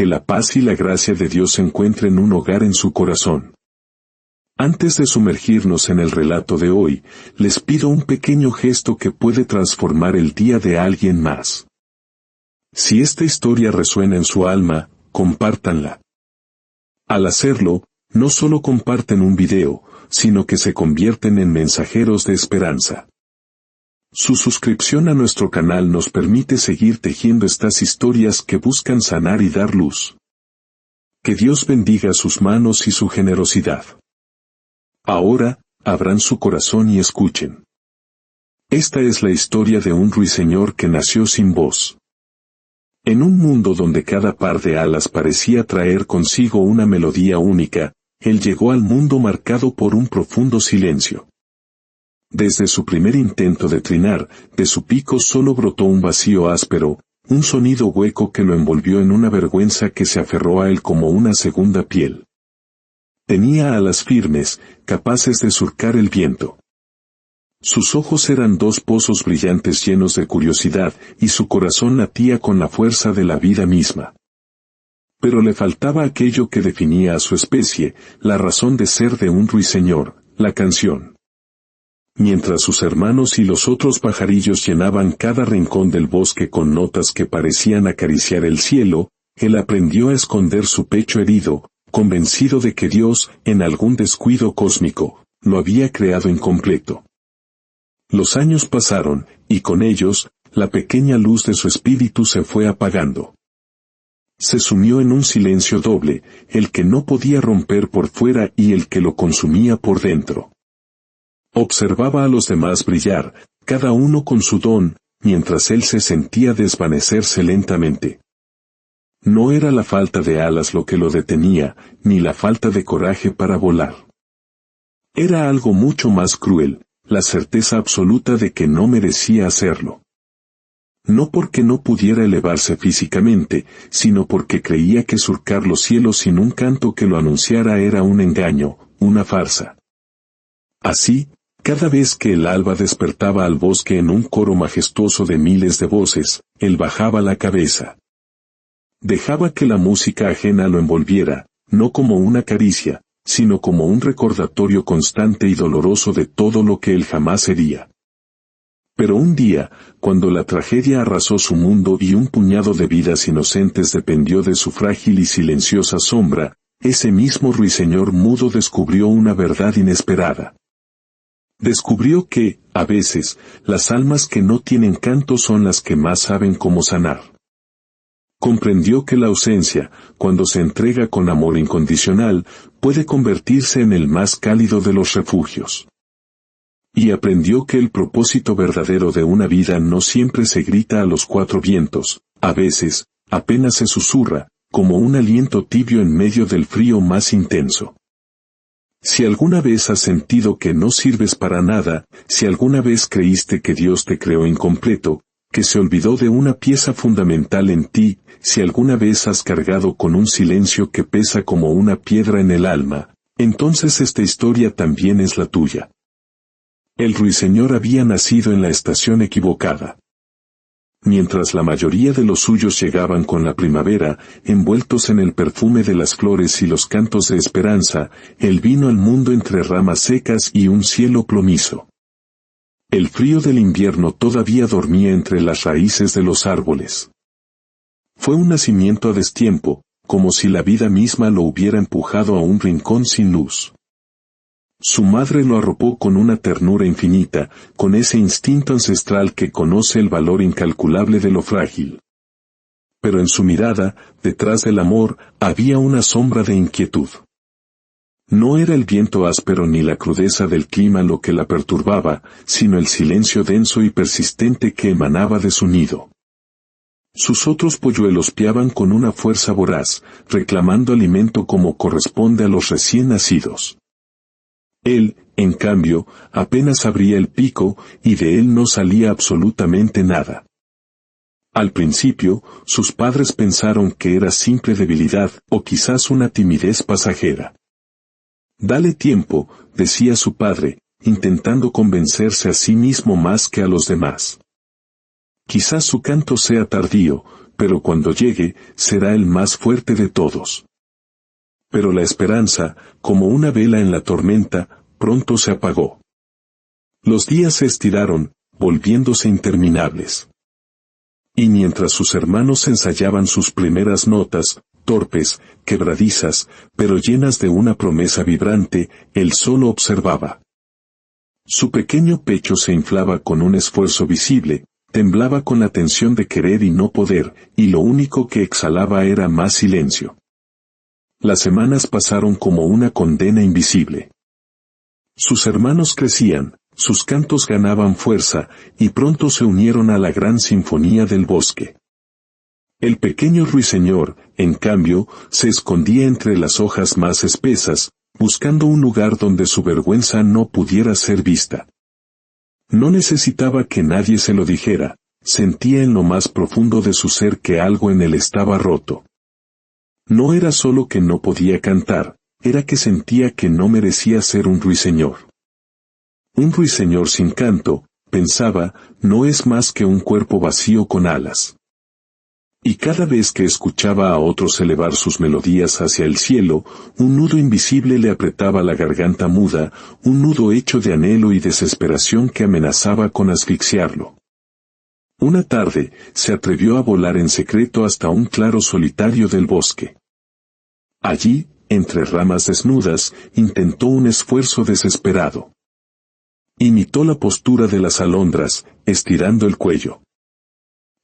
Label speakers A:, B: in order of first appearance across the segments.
A: que la paz y la gracia de Dios encuentren un hogar en su corazón. Antes de sumergirnos en el relato de hoy, les pido un pequeño gesto que puede transformar el día de alguien más. Si esta historia resuena en su alma, compártanla. Al hacerlo, no solo comparten un video, sino que se convierten en mensajeros de esperanza. Su suscripción a nuestro canal nos permite seguir tejiendo estas historias que buscan sanar y dar luz. Que Dios bendiga sus manos y su generosidad. Ahora, abran su corazón y escuchen. Esta es la historia de un ruiseñor que nació sin voz. En un mundo donde cada par de alas parecía traer consigo una melodía única, él llegó al mundo marcado por un profundo silencio. Desde su primer intento de trinar, de su pico solo brotó un vacío áspero, un sonido hueco que lo envolvió en una vergüenza que se aferró a él como una segunda piel. Tenía alas firmes, capaces de surcar el viento. Sus ojos eran dos pozos brillantes llenos de curiosidad, y su corazón latía con la fuerza de la vida misma. Pero le faltaba aquello que definía a su especie, la razón de ser de un ruiseñor, la canción. Mientras sus hermanos y los otros pajarillos llenaban cada rincón del bosque con notas que parecían acariciar el cielo, él aprendió a esconder su pecho herido, convencido de que Dios, en algún descuido cósmico, lo había creado incompleto. Los años pasaron, y con ellos, la pequeña luz de su espíritu se fue apagando. Se sumió en un silencio doble, el que no podía romper por fuera y el que lo consumía por dentro. Observaba a los demás brillar, cada uno con su don, mientras él se sentía desvanecerse lentamente. No era la falta de alas lo que lo detenía, ni la falta de coraje para volar. Era algo mucho más cruel, la certeza absoluta de que no merecía hacerlo. No porque no pudiera elevarse físicamente, sino porque creía que surcar los cielos sin un canto que lo anunciara era un engaño, una farsa. Así, cada vez que el alba despertaba al bosque en un coro majestuoso de miles de voces, él bajaba la cabeza. Dejaba que la música ajena lo envolviera, no como una caricia, sino como un recordatorio constante y doloroso de todo lo que él jamás sería. Pero un día, cuando la tragedia arrasó su mundo y un puñado de vidas inocentes dependió de su frágil y silenciosa sombra, ese mismo ruiseñor mudo descubrió una verdad inesperada. Descubrió que, a veces, las almas que no tienen canto son las que más saben cómo sanar. Comprendió que la ausencia, cuando se entrega con amor incondicional, puede convertirse en el más cálido de los refugios. Y aprendió que el propósito verdadero de una vida no siempre se grita a los cuatro vientos, a veces, apenas se susurra, como un aliento tibio en medio del frío más intenso. Si alguna vez has sentido que no sirves para nada, si alguna vez creíste que Dios te creó incompleto, que se olvidó de una pieza fundamental en ti, si alguna vez has cargado con un silencio que pesa como una piedra en el alma, entonces esta historia también es la tuya. El ruiseñor había nacido en la estación equivocada. Mientras la mayoría de los suyos llegaban con la primavera, envueltos en el perfume de las flores y los cantos de esperanza, él vino al mundo entre ramas secas y un cielo plomizo. El frío del invierno todavía dormía entre las raíces de los árboles. Fue un nacimiento a destiempo, como si la vida misma lo hubiera empujado a un rincón sin luz. Su madre lo arropó con una ternura infinita, con ese instinto ancestral que conoce el valor incalculable de lo frágil. Pero en su mirada, detrás del amor, había una sombra de inquietud. No era el viento áspero ni la crudeza del clima lo que la perturbaba, sino el silencio denso y persistente que emanaba de su nido. Sus otros polluelos piaban con una fuerza voraz, reclamando alimento como corresponde a los recién nacidos. Él, en cambio, apenas abría el pico, y de él no salía absolutamente nada. Al principio, sus padres pensaron que era simple debilidad, o quizás una timidez pasajera. «Dale tiempo», decía su padre, intentando convencerse a sí mismo más que a los demás. «Quizás su canto sea tardío, pero cuando llegue, será el más fuerte de todos. Pero la esperanza, como una vela en la tormenta, pronto se apagó. Los días se estiraron, volviéndose interminables. Y mientras sus hermanos ensayaban sus primeras notas, torpes, quebradizas, pero llenas de una promesa vibrante, él solo observaba. Su pequeño pecho se inflaba con un esfuerzo visible, temblaba con la tensión de querer y no poder, y lo único que exhalaba era más silencio. Las semanas pasaron como una condena invisible. Sus hermanos crecían, sus cantos ganaban fuerza, y pronto se unieron a la gran sinfonía del bosque. El pequeño ruiseñor, en cambio, se escondía entre las hojas más espesas, buscando un lugar donde su vergüenza no pudiera ser vista. No necesitaba que nadie se lo dijera, sentía en lo más profundo de su ser que algo en él estaba roto. No era solo que no podía cantar, era que sentía que no merecía ser un ruiseñor. Un ruiseñor sin canto, pensaba, no es más que un cuerpo vacío con alas. Y cada vez que escuchaba a otros elevar sus melodías hacia el cielo, un nudo invisible le apretaba la garganta muda, un nudo hecho de anhelo y desesperación que amenazaba con asfixiarlo. Una tarde, se atrevió a volar en secreto hasta un claro solitario del bosque. Allí, entre ramas desnudas, intentó un esfuerzo desesperado. Imitó la postura de las alondras, estirando el cuello.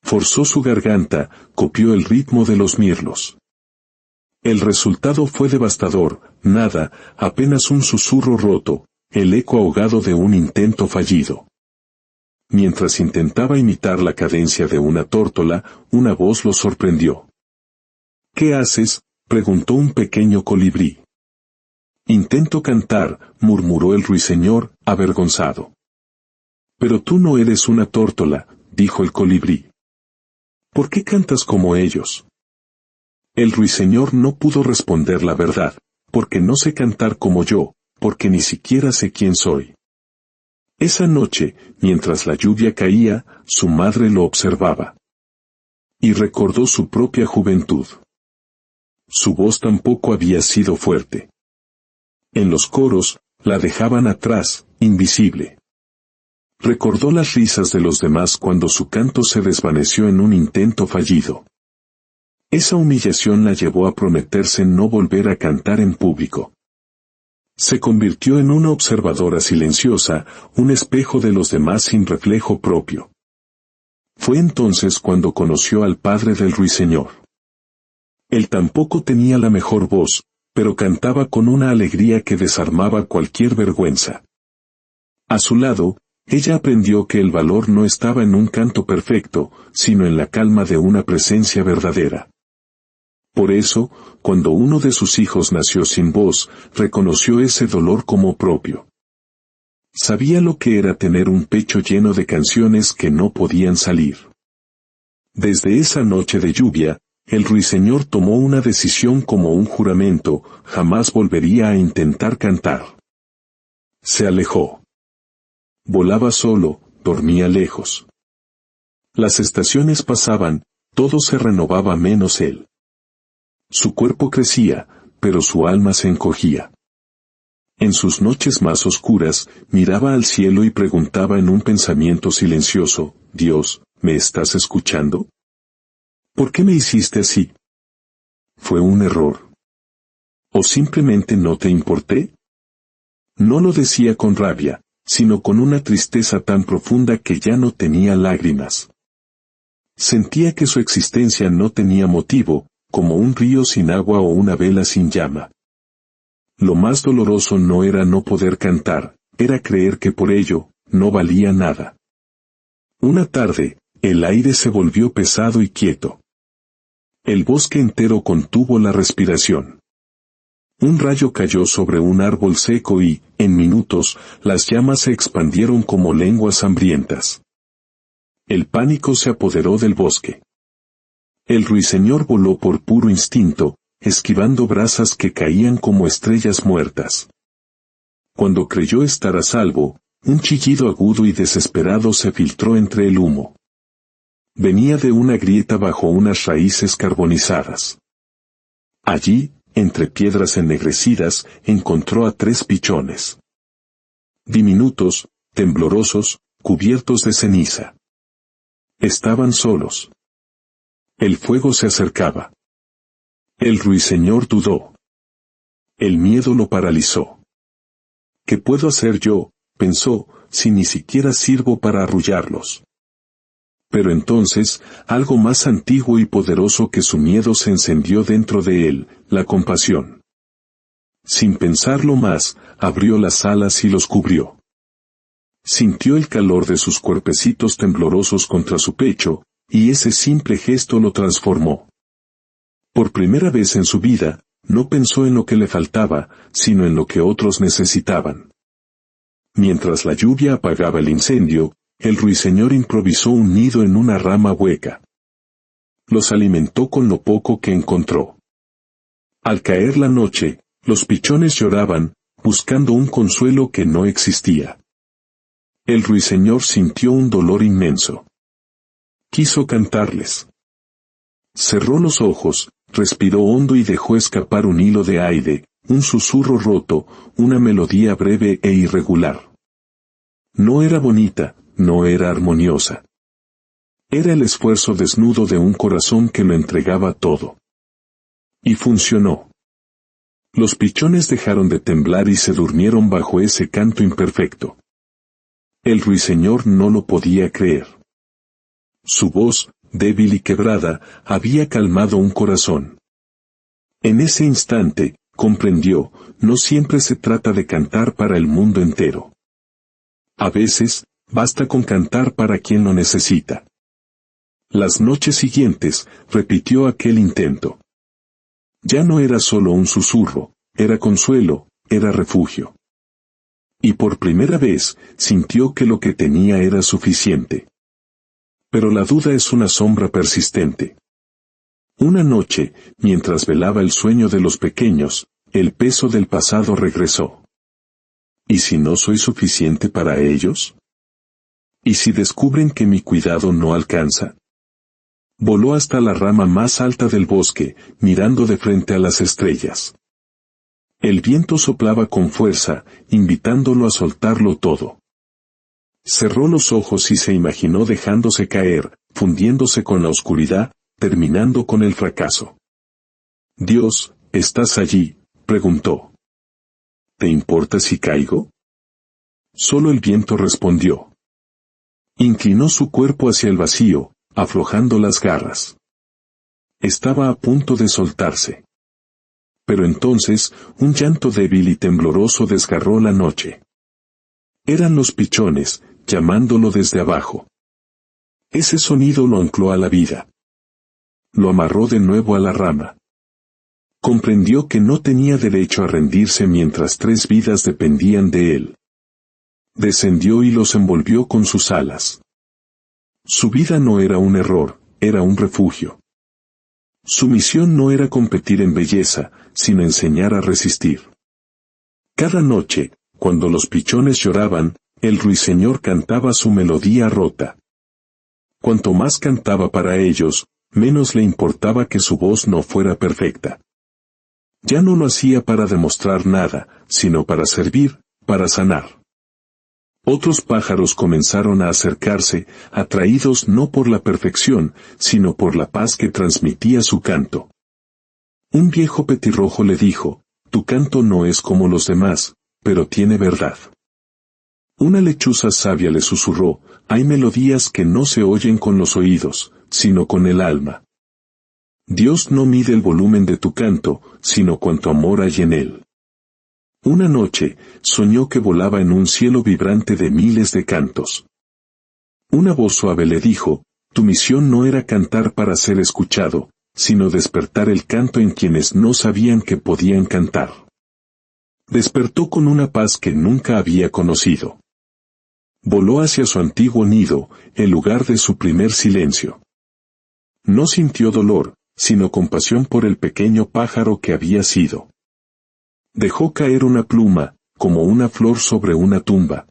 A: Forzó su garganta, copió el ritmo de los mirlos. El resultado fue devastador, nada, apenas un susurro roto, el eco ahogado de un intento fallido. Mientras intentaba imitar la cadencia de una tórtola, una voz lo sorprendió. «¿Qué haces?», preguntó un pequeño colibrí. «Intento cantar», murmuró el ruiseñor, avergonzado. «Pero tú no eres una tórtola», dijo el colibrí. «¿Por qué cantas como ellos?». El ruiseñor no pudo responder la verdad, porque no sé cantar como yo, porque ni siquiera sé quién soy. Esa noche, mientras la lluvia caía, su madre lo observaba. Y recordó su propia juventud. Su voz tampoco había sido fuerte. En los coros, la dejaban atrás, invisible. Recordó las risas de los demás cuando su canto se desvaneció en un intento fallido. Esa humillación la llevó a prometerse no volver a cantar en público. Se convirtió en una observadora silenciosa, un espejo de los demás sin reflejo propio. Fue entonces cuando conoció al padre del ruiseñor. Él tampoco tenía la mejor voz, pero cantaba con una alegría que desarmaba cualquier vergüenza. A su lado, ella aprendió que el valor no estaba en un canto perfecto, sino en la calma de una presencia verdadera. Por eso, cuando uno de sus hijos nació sin voz, reconoció ese dolor como propio. Sabía lo que era tener un pecho lleno de canciones que no podían salir. Desde esa noche de lluvia, el ruiseñor tomó una decisión como un juramento, jamás volvería a intentar cantar. Se alejó. Volaba solo, dormía lejos. Las estaciones pasaban, todo se renovaba menos él. Su cuerpo crecía, pero su alma se encogía. En sus noches más oscuras, miraba al cielo y preguntaba en un pensamiento silencioso, «Dios, ¿me estás escuchando? ¿Por qué me hiciste así? ¿Fue un error? ¿O simplemente no te importé?». No lo decía con rabia, sino con una tristeza tan profunda que ya no tenía lágrimas. Sentía que su existencia no tenía motivo, como un río sin agua o una vela sin llama. Lo más doloroso no era no poder cantar, era creer que por ello, no valía nada. Una tarde, el aire se volvió pesado y quieto. El bosque entero contuvo la respiración. Un rayo cayó sobre un árbol seco y, en minutos, las llamas se expandieron como lenguas hambrientas. El pánico se apoderó del bosque. El ruiseñor voló por puro instinto, esquivando brasas que caían como estrellas muertas. Cuando creyó estar a salvo, un chillido agudo y desesperado se filtró entre el humo. Venía de una grieta bajo unas raíces carbonizadas. Allí, entre piedras ennegrecidas, encontró a 3 pichones. Diminutos, temblorosos, cubiertos de ceniza. Estaban solos. El fuego se acercaba. El ruiseñor dudó. El miedo lo paralizó. ¿Qué puedo hacer yo?, pensó, si ni siquiera sirvo para arrullarlos? Pero entonces, algo más antiguo y poderoso que su miedo se encendió dentro de él, la compasión. Sin pensarlo más, abrió las alas y los cubrió. Sintió el calor de sus cuerpecitos temblorosos contra su pecho, y ese simple gesto lo transformó. Por primera vez en su vida, no pensó en lo que le faltaba, sino en lo que otros necesitaban. Mientras la lluvia apagaba el incendio, el ruiseñor improvisó un nido en una rama hueca. Los alimentó con lo poco que encontró. Al caer la noche, los pichones lloraban, buscando un consuelo que no existía. El ruiseñor sintió un dolor inmenso. Quiso cantarles. Cerró los ojos, respiró hondo y dejó escapar un hilo de aire, un susurro roto, una melodía breve e irregular. No era bonita, no era armoniosa. Era el esfuerzo desnudo de un corazón que lo entregaba todo. Y funcionó. Los pichones dejaron de temblar y se durmieron bajo ese canto imperfecto. El ruiseñor no lo podía creer. Su voz, débil y quebrada, había calmado un corazón. En ese instante, comprendió, no siempre se trata de cantar para el mundo entero. A veces, basta con cantar para quien lo necesita. Las noches siguientes, repitió aquel intento. Ya no era solo un susurro, era consuelo, era refugio. Y por primera vez, sintió que lo que tenía era suficiente. Pero la duda es una sombra persistente. Una noche, mientras velaba el sueño de los pequeños, el peso del pasado regresó. ¿Y si no soy suficiente para ellos? ¿Y si descubren que mi cuidado no alcanza? Voló hasta la rama más alta del bosque, mirando de frente a las estrellas. El viento soplaba con fuerza, invitándolo a soltarlo todo. Cerró los ojos y se imaginó dejándose caer, fundiéndose con la oscuridad, terminando con el fracaso. «Dios, ¿estás allí?», preguntó. «¿Te importa si caigo?». Solo el viento respondió. Inclinó su cuerpo hacia el vacío, aflojando las garras. Estaba a punto de soltarse. Pero entonces, un llanto débil y tembloroso desgarró la noche. Eran los pichones, llamándolo desde abajo. Ese sonido lo ancló a la vida. Lo amarró de nuevo a la rama. Comprendió que no tenía derecho a rendirse mientras 3 vidas dependían de él. Descendió y los envolvió con sus alas. Su vida no era un error, era un refugio. Su misión no era competir en belleza, sino enseñar a resistir. Cada noche, cuando los pichones lloraban, el ruiseñor cantaba su melodía rota. Cuanto más cantaba para ellos, menos le importaba que su voz no fuera perfecta. Ya no lo hacía para demostrar nada, sino para servir, para sanar. Otros pájaros comenzaron a acercarse, atraídos no por la perfección, sino por la paz que transmitía su canto. Un viejo petirrojo le dijo, «Tu canto no es como los demás, pero tiene verdad». Una lechuza sabia le susurró, «Hay melodías que no se oyen con los oídos, sino con el alma». Dios no mide el volumen de tu canto, sino cuánto amor hay en él. Una noche, soñó que volaba en un cielo vibrante de miles de cantos. Una voz suave le dijo, «Tu misión no era cantar para ser escuchado, sino despertar el canto en quienes no sabían que podían cantar». Despertó con una paz que nunca había conocido. Voló hacia su antiguo nido, el lugar de su primer silencio. No sintió dolor, sino compasión por el pequeño pájaro que había sido. Dejó caer una pluma, como una flor sobre una tumba.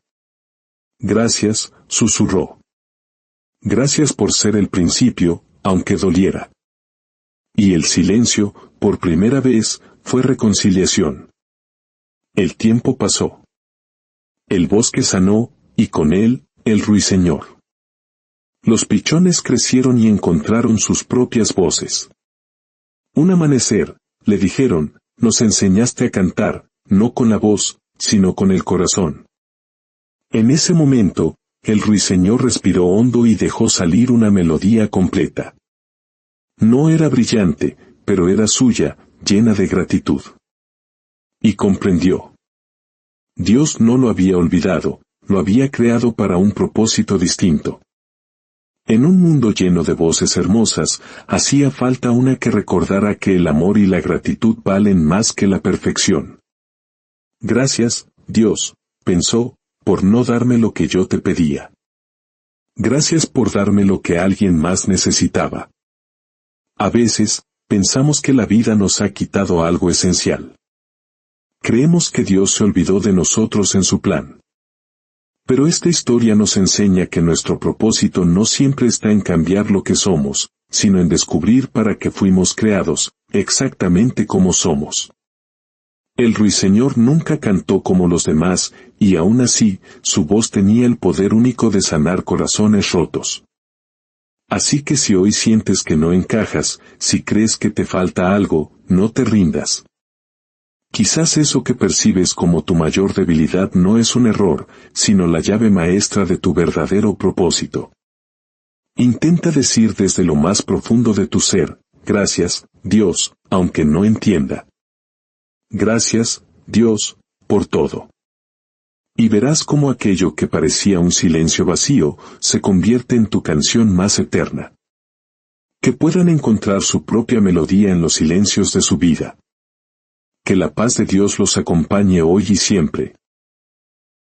A: «Gracias», susurró. Gracias por ser el principio, aunque doliera. Y el silencio, por primera vez, fue reconciliación. El tiempo pasó. El bosque sanó, y con él, el ruiseñor. Los pichones crecieron y encontraron sus propias voces. Un amanecer, le dijeron, nos enseñaste a cantar, no con la voz, sino con el corazón. En ese momento, el ruiseñor respiró hondo y dejó salir una melodía completa. No era brillante, pero era suya, llena de gratitud. Y comprendió. Dios no lo había olvidado, lo había creado para un propósito distinto. En un mundo lleno de voces hermosas, hacía falta una que recordara que el amor y la gratitud valen más que la perfección. Gracias, Dios, pensó, por no darme lo que yo te pedía. Gracias por darme lo que alguien más necesitaba. A veces, pensamos que la vida nos ha quitado algo esencial. Creemos que Dios se olvidó de nosotros en su plan. Pero esta historia nos enseña que nuestro propósito no siempre está en cambiar lo que somos, sino en descubrir para qué fuimos creados, exactamente como somos. El ruiseñor nunca cantó como los demás, y aún así, su voz tenía el poder único de sanar corazones rotos. Así que si hoy sientes que no encajas, si crees que te falta algo, no te rindas. Quizás eso que percibes como tu mayor debilidad no es un error, sino la llave maestra de tu verdadero propósito. Intenta decir desde lo más profundo de tu ser, gracias, Dios, aunque no entienda. Gracias, Dios, por todo. Y verás cómo aquello que parecía un silencio vacío, se convierte en tu canción más eterna. Que puedan encontrar su propia melodía en los silencios de su vida. Que la paz de Dios los acompañe hoy y siempre.